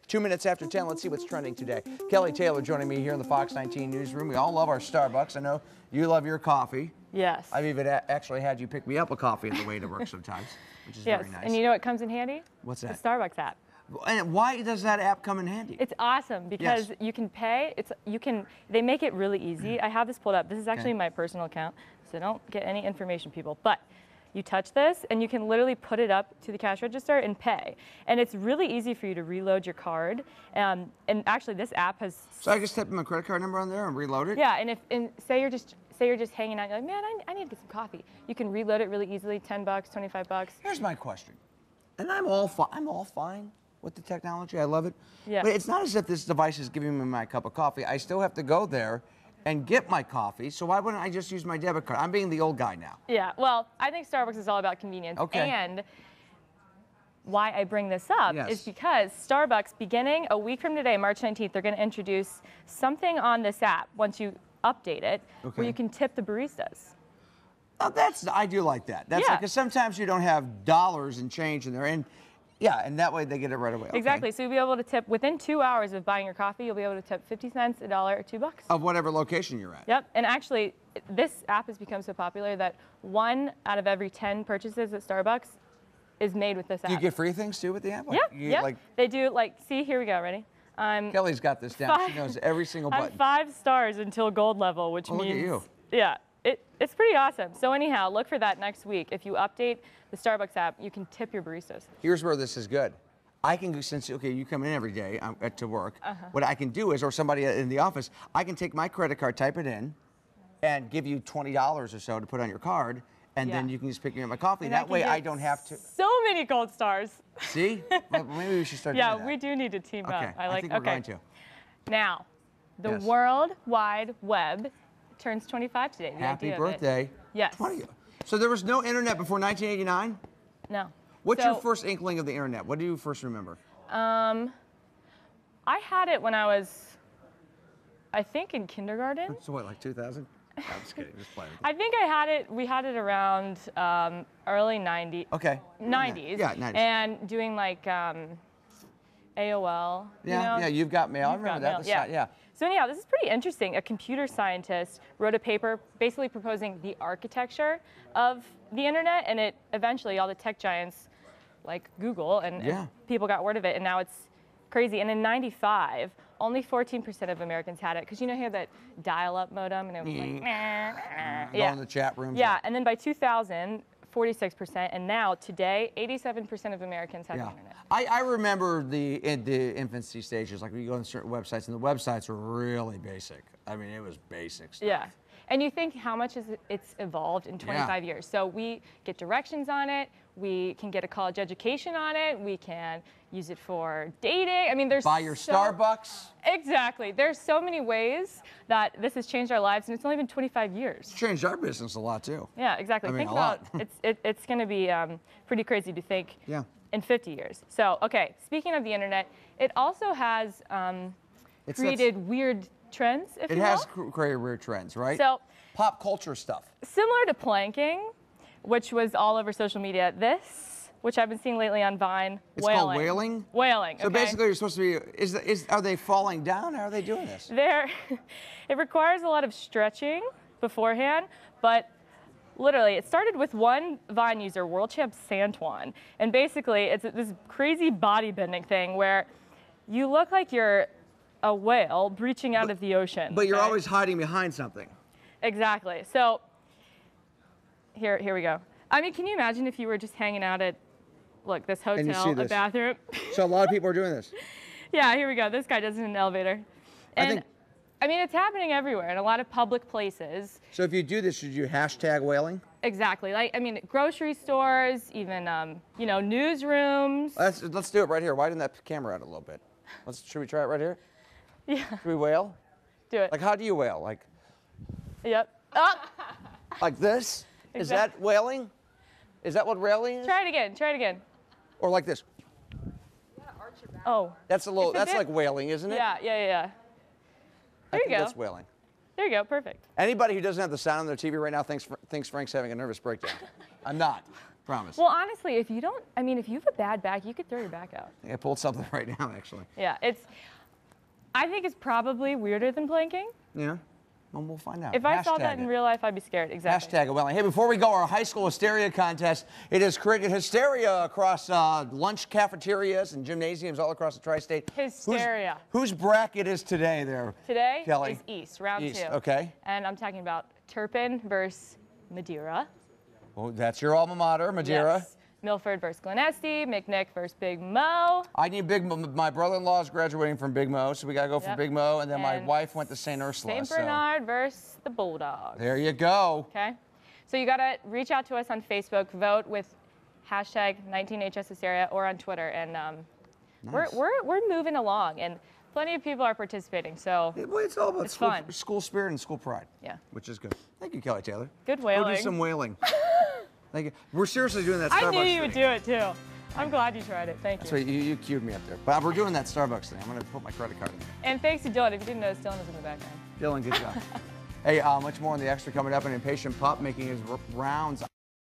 2 minutes after 10, let's see what's trending today. Kelly Taylor joining me here in the Fox 19 newsroom. We all love our Starbucks. I know you love your coffee. Yes. I've even actually had you pick me up a coffee on the way to work sometimes, which is very nice. And you know what comes in handy? What's that? The Starbucks app. And why does that app come in handy? It's awesome because you can pay. They make it really easy. I have this pulled up. This is actually my personal account, so don't get any information, people. But you touch this, and you can literally put it up to the cash register and pay. And it's really easy for you to reload your card. And actually, this app has. So I just type in my credit card number on there and reload it. Yeah, and say you're just hanging out. You're like, man, I need to get some coffee. You can reload it really easily. $10, $25. Here's my question, and I'm all fine with the technology. I love it. Yeah. But it's not as if this device is giving me my cup of coffee. I still have to go there and get my coffee, so why wouldn't I just use my debit card? I'm being the old guy now. Yeah, well, I think Starbucks is all about convenience. Okay. And why I bring this up is because Starbucks, beginning a week from today, March 19th, they're going to introduce something on this app, once you update it, where you can tip the baristas. Oh, I do like that. That's because sometimes you don't have dollars and change in there, and and that way they get it right away. Exactly. So you'll be able to tip within 2 hours of buying your coffee. You'll be able to tip 50 cents, $1, or $2. Of whatever location you're at. Yep. And actually, this app has become so popular that 1 out of every 10 purchases at Starbucks is made with this app. Do you get free things too with the app? They do. See, here we go. Ready? Kelly's got this down. She knows every single button. I'm 5 stars until gold level, which means. Look at you. It's pretty awesome. So anyhow, look for that next week. If you update the Starbucks app, you can tip your baristas. Here's where this is good. I can, since you come in every day to work, what I can do is, or somebody in the office, I can take my credit card, type it in, and give you $20 or so to put on your card, and then you can just pick me up my coffee. And that way I don't have to. So many gold stars. See? Well, maybe we should start doing that. Yeah, we do need to team up. I think we're going to. Now, the World Wide Web turns 25 today. Happy birthday. Yes. 20. So there was no internet before 1989? No. What's your first inkling of the internet? What do you first remember? I had it when I was, I think, in kindergarten. So what, like 2000? I'm just kidding, just playing. I think we had it around early 90s. Okay. 90s. Yeah, 90s. And doing like AOL. Yeah, You've Got Mail. I remember that. Yeah. So anyhow, this is pretty interesting. A computer scientist wrote a paper basically proposing the architecture of the internet, and it eventually, all the tech giants like Google and people got word of it, and now it's crazy. And in '95, only 14% of Americans had it, because you had that dial-up modem, and it was like, Go in the chat rooms. Yeah, and then by 2000, 46%, and now today, 87% of Americans have the internet. I remember the infancy stages, like when you go on certain websites, and the websites were really basic. I mean, it was basic stuff. Yeah. And you think how much it's evolved in 25 years. So we get directions on it, we can get a college education on it, we can use it for dating. I mean, there's buy your Starbucks. Exactly. There's so many ways that this has changed our lives, and it's only been 25 years. It's changed our business a lot too. Yeah, exactly. I mean, think about it's going to be pretty crazy to think in 50 years. So, okay, speaking of the internet, it also has created weird trends, if you will. It has created weird trends, right? So, pop culture stuff. Similar to planking, which was all over social media, which I've been seeing lately on Vine, it's called whaling? Whaling, So basically you're supposed to be, are they falling down? How are they doing this? It requires a lot of stretching beforehand, but literally, it started with one Vine user, World Champ Santuan, and basically it's this crazy bodybuilding thing where you look like you're a whale breaching out of the ocean. But you're always hiding behind something. Exactly. So here we go. I mean, can you imagine if you were just hanging out at, look, this hotel, a bathroom? So a lot of people are doing this. Yeah, here we go. This guy does it in an elevator. And I mean, it's happening everywhere in a lot of public places. So if you do this, should you hashtag whaling? Exactly. Like, I mean, grocery stores, even, newsrooms. Let's do it right here. Widen that camera out a little bit. Should we try it right here? Yeah. Should we whale? Do it. Like, how do you whale? Like. Yep. Like this? Exactly. Is that whaling? Is that what whaling is? Try it again. Try it again. Or like this. Oh. That's like whaling, isn't it? Yeah. There you go. That's whaling. There you go. Perfect. Anybody who doesn't have the sound on their TV right now thinks Frank's having a nervous breakdown. I'm not. Promise. Well, honestly, if you don't, I mean, if you have a bad back, you could throw your back out. I pulled something right now, actually. Yeah, I think it's probably weirder than planking. Yeah. Well, we'll find out. If I saw that in real life, I'd be scared. Exactly. Hashtag it, Welling. Hey, before we go, our high school hysteria contest, it has created hysteria across lunch cafeterias and gymnasiums all across the tri-state. Hysteria. Whose bracket is today there, Today Kelly? is East, round East, 2. okay. And I'm talking about Turpin versus Madeira. Well, that's your alma mater, Madeira. Yes. Milford versus Glen Estee, McNick versus Big Mo. I need Big Mo. My brother-in-law is graduating from Big Mo, so we got to go for Big Mo. And then my wife went to St. Ursula. St. Bernard versus the Bulldogs. There you go. Okay. So you got to reach out to us on Facebook, vote with hashtag 19HS Hysteria, or on Twitter. And Nice. we're moving along, and plenty of people are participating. So It's all about fun. school spirit and school pride. Yeah. Which is good. Thank you, Kelly Taylor. Good whaling. Go do some whaling. Thank you. We're seriously doing that Starbucks I knew you would thing. do it too. I'm glad you tried it. Thank you. That's right. You queued me up there. But we're doing that Starbucks thing. I'm going to put my credit card in there. And thanks to Dylan. If you didn't notice, Dylan was in the background. Dylan, good job. Hey, much more on the extra coming up. An impatient pup making his rounds.